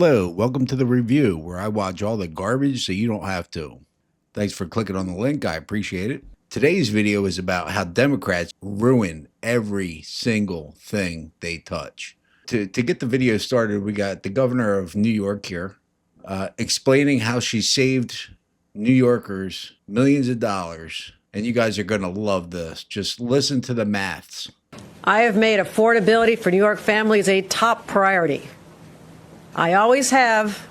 Hello, welcome to the review where I watch all the garbage so you don't have to. Thanks for clicking on the link, I appreciate it. Today's video is about how Democrats ruin every single thing they touch. To get the video started, we got the governor of New York here explaining how she saved New Yorkers millions of dollars. And you guys are going to love this. Just listen to the maths. I have made affordability for New York families a top priority. I always have,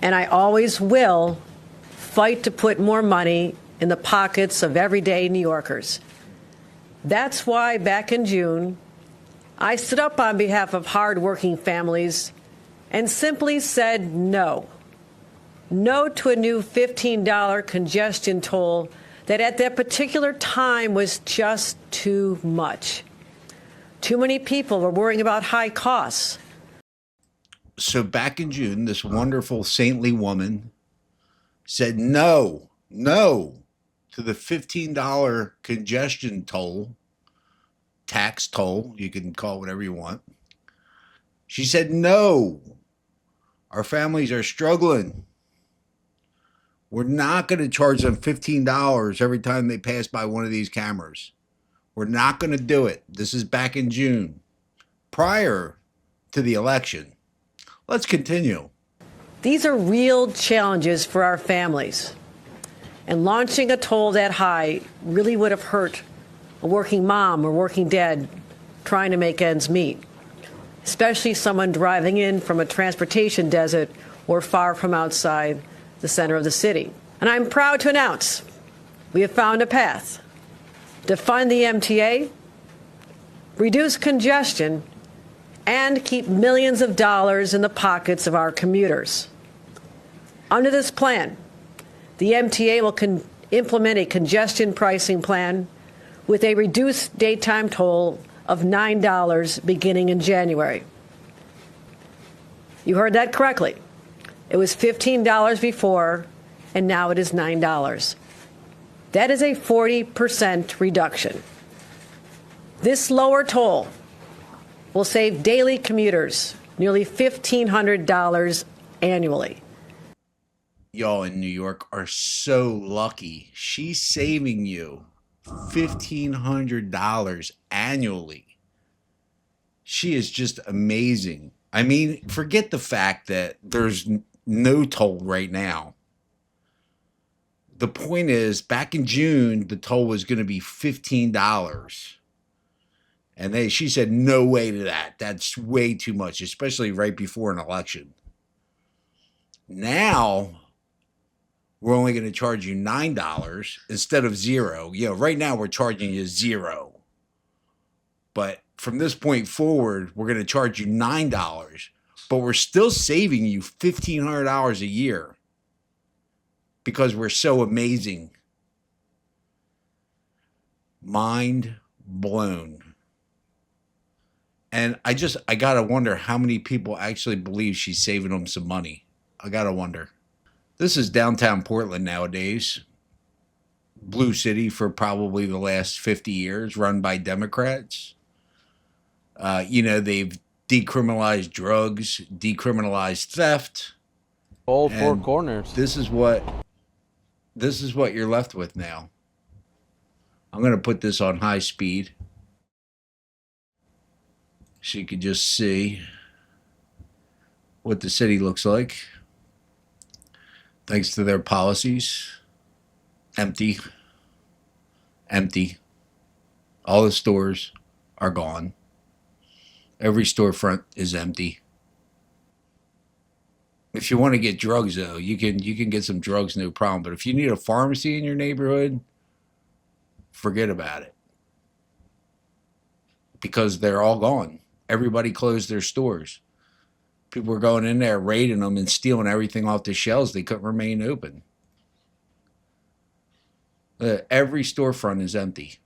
and I always will, fight to put more money in the pockets of everyday New Yorkers. That's why back in June, I stood up on behalf of hardworking families and simply said no. No to a new $15 congestion toll that at that particular time was just too much. Too many people were worrying about high costs. So back in June, this wonderful saintly woman said no to the $15 congestion toll, tax toll, you can call it whatever you want. She said no. Our families are struggling. We're not going to charge them $15 every time they pass by one of these cameras. We're not going to do it. This is back in June, prior to the election. Let's continue. These are real challenges for our families. And launching a toll that high really would have hurt a working mom or working dad trying to make ends meet, especially someone driving in from a transportation desert or far from outside the center of the city. And I'm proud to announce we have found a path to fund the MTA, reduce congestion, and keep millions of dollars in the pockets of our commuters. Under this plan, the MTA will implement a congestion pricing plan with a reduced daytime toll of $9 beginning in January. You heard that correctly. It was $15 before, and now it is $9. That is a 40% reduction. This lower toll will save daily commuters nearly $1,500 annually. Y'all in New York are so lucky. She's saving you $1,500 annually. She is just amazing. I mean, forget the fact that there's no toll right now. The point is, back in June, the toll was going to be $15. And she said, no way to that. That's way too much, especially right before an election. Now, we're only going to charge you $9 instead of $0. You know, right now we're charging you $0. But from this point forward, we're going to charge you $9. But we're still saving you $1,500 a year because we're so amazing. Mind blown. And I got to wonder how many people actually believe she's saving them some money. I got to wonder. This is downtown Portland nowadays. Blue city for probably the last 50 years, run by Democrats. They've decriminalized drugs, decriminalized theft. All four corners. This is what you're left with now. I'm going to put this on high speed so you can just see what the city looks like. Thanks to their policies. Empty. All the stores are gone. Every storefront is empty. If you want to get drugs, though, you can get some drugs, no problem. But if you need a pharmacy in your neighborhood, forget about it. Because they're all gone. Everybody closed their stores. People were going in there, raiding them and stealing everything off the shelves. They couldn't remain open. Every storefront is empty.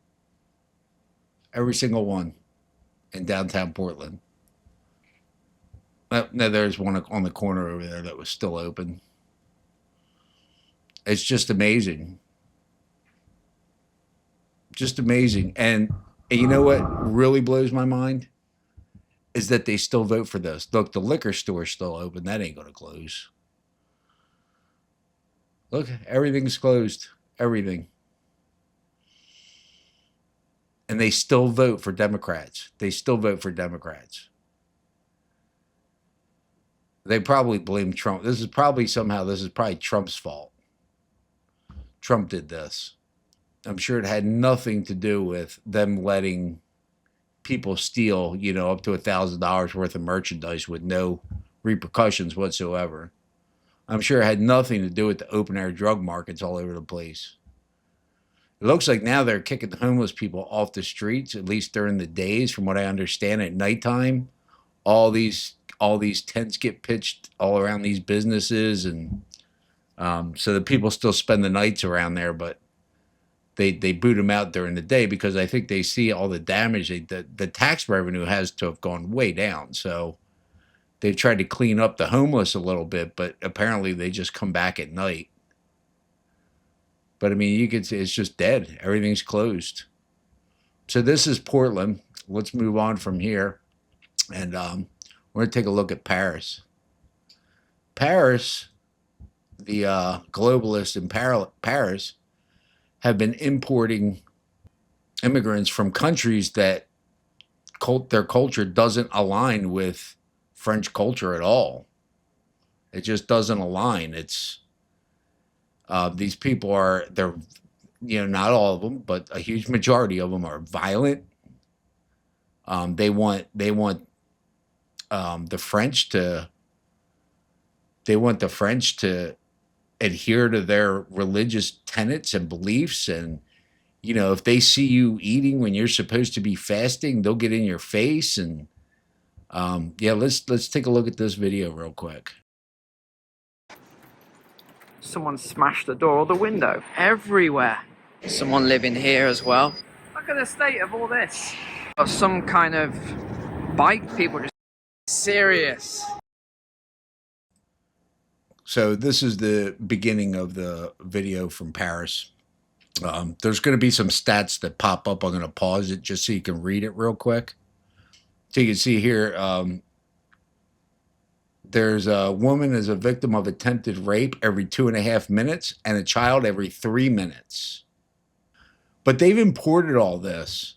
Every single one in downtown Portland. No, there's one on the corner over there that was still open. It's just amazing. Just amazing. And you know what really blows my mind? is that they still vote for this. Look, the liquor store's still open. That ain't going to close. Look, everything's closed. Everything. And they still vote for Democrats. They still vote for Democrats. They probably blame Trump. This is probably Trump's fault. Trump did this. I'm sure it had nothing to do with them letting people steal, up to $1,000 worth of merchandise with no repercussions whatsoever. I'm sure it had nothing to do with the open air drug markets all over the place. It looks like now they're kicking the homeless people off the streets, at least during the days, from what I understand. At nighttime, all these tents get pitched all around these businesses, and so the people still spend the nights around there, but they boot them out during the day because I think they see all the damage. The tax revenue has to have gone way down, so they've tried to clean up the homeless a little bit, but apparently they just come back at night. But I mean, you could see it's just dead. Everything's closed. So this is Portland. Let's move on from here, and we're going to take a look at Paris. Paris, the globalists in Paris have been importing immigrants from countries that their culture doesn't align with French culture at all. It just doesn't align. It's these people they're not all of them, but a huge majority of them are violent. They want the French to adhere to their religious tenets and beliefs, and if they see you eating when you're supposed to be fasting, they'll get in your face. And let's take a look at this video real quick. Someone smashed the door or the window. Everywhere. Someone living here as well. Look at the state of all this. Or some kind of bike people just serious. So this is the beginning of the video from Paris. There's going to be some stats that pop up. I'm going to pause it just so you can read it real quick. So you can see here, there's a woman is a victim of attempted rape every 2.5 minutes and a child every 3 minutes. But they've imported all this.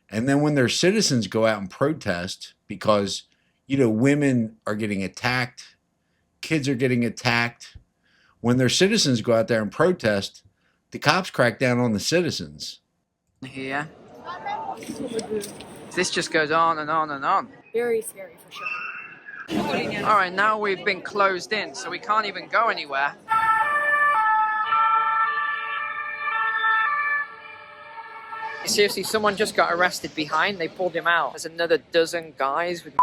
And then when their citizens go out and protest because, women are getting attacked, kids are getting attacked. When their citizens go out there and protest, the cops crack down on the citizens. Here. This just goes on and on and on. Very scary for sure. All right, now we've been closed in, so we can't even go anywhere. Seriously, someone just got arrested behind. They pulled him out. There's another dozen guys with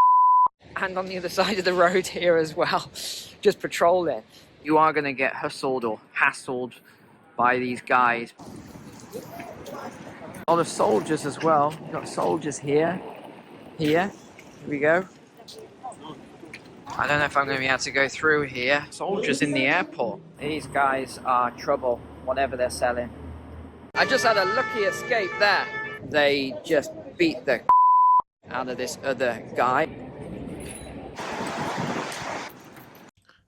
and on the other side of the road here as well, just patrolling. You are going to get hustled or hassled by these guys. A lot of soldiers as well. We've got soldiers here. Here we go. I don't know if I'm going to be able to go through here. Soldiers in the airport. These guys are trouble, whatever they're selling. I just had a lucky escape there. They just beat the out of this other guy.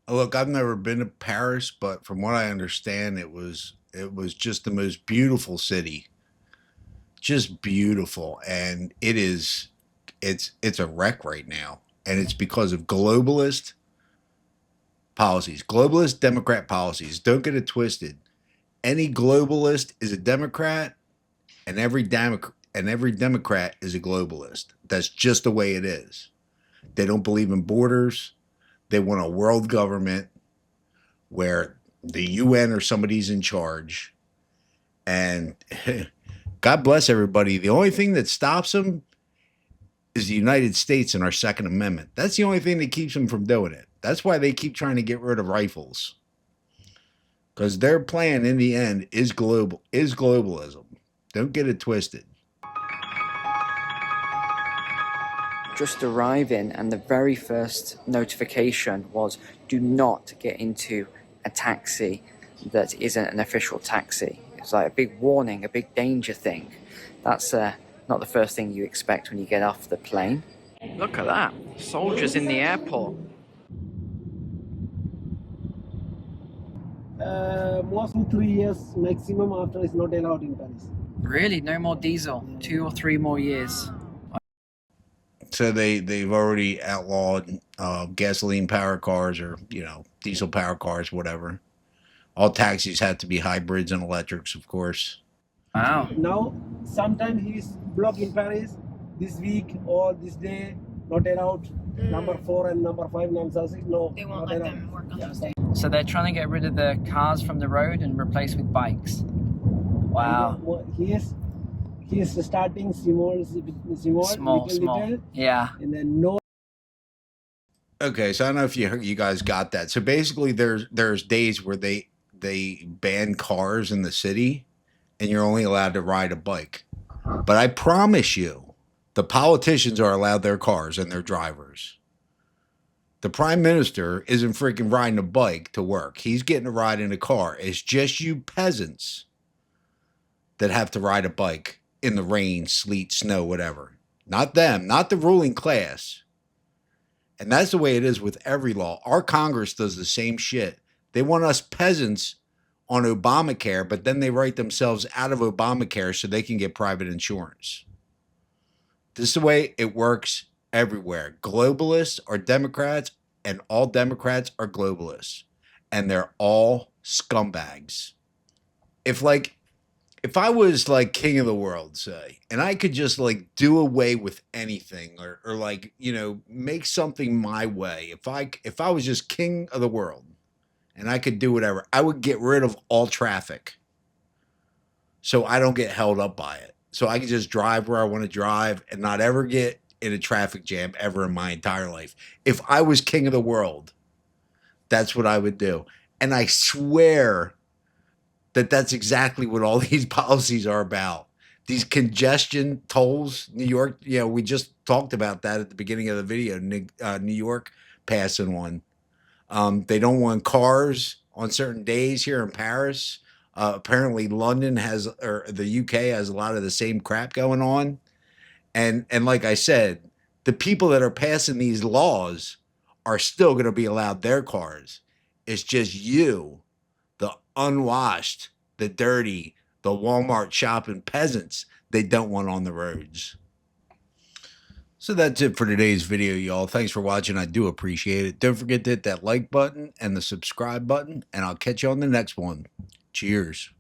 Look, I've never been to Paris, but from what I understand, it was just the most beautiful city. Just beautiful. And it's a wreck right now. And it's because of globalist policies, globalist Democrat policies. Don't get it twisted. Any globalist is a Democrat, and every Democrat is a globalist. That's just the way it is. They don't believe in borders. They want a world government where the UN or somebody's in charge. And God bless everybody. The only thing that stops them is the United States and our Second Amendment. That's the only thing that keeps them from doing it. That's why they keep trying to get rid of rifles. Because their plan in the end is globalism. Don't get it twisted. Just arriving, and the very first notification was, do not get into a taxi that isn't an official taxi. It's like a big warning, a big danger thing. That's not the first thing you expect when you get off the plane. Look at that. Soldiers in the airport. Mostly 3 years maximum. After is not allowed in Paris. Really? No more diesel? 2 or 3 more years? So they've already outlawed gasoline power cars, or diesel power cars, whatever. All taxis have to be hybrids and electrics, of course. Wow. Now, sometimes he is blocked in Paris this week or this day, not allowed. Number 4 and number 5, number 6, no. They won't let them work on those days. So they're trying to get rid of the cars from the road and replace with bikes. Wow. He is starting small, Small. Yeah. and then no. Okay, so I don't know if you guys got that. So basically, there's days where they ban cars in the city, and you're only allowed to ride a bike. But I promise you, the politicians are allowed their cars and their drivers. The prime minister isn't freaking riding a bike to work. He's getting a ride in a car. It's just you peasants that have to ride a bike in the rain, sleet, snow, whatever. Not them, not the ruling class. And that's the way it is with every law. Our Congress does the same shit. They want us peasants on Obamacare, but then they write themselves out of Obamacare so they can get private insurance. This is the way it works everywhere. Globalists are Democrats, and all Democrats are globalists. And they're all scumbags. If I was like king of the world, say, and I could just like do away with anything, or like, make something my way. If I was just king of the world and I could do whatever, I would get rid of all traffic so I don't get held up by it. So I can just drive where I want to drive and not ever get in a traffic jam ever in my entire life. If I was king of the world, that's what I would do. And I swear that that's exactly what all these policies are about. These congestion tolls, New York, we just talked about that at the beginning of the video, New York passing one. They don't want cars on certain days here in Paris. Apparently London or the UK has a lot of the same crap going on. And like I said, the people that are passing these laws are still going to be allowed their cars. It's just you, the unwashed, the dirty, the Walmart shopping peasants they don't want on the roads. So that's it for today's video, y'all. Thanks for watching. I do appreciate it. Don't forget to hit that like button and the subscribe button, and I'll catch you on the next one. Cheers.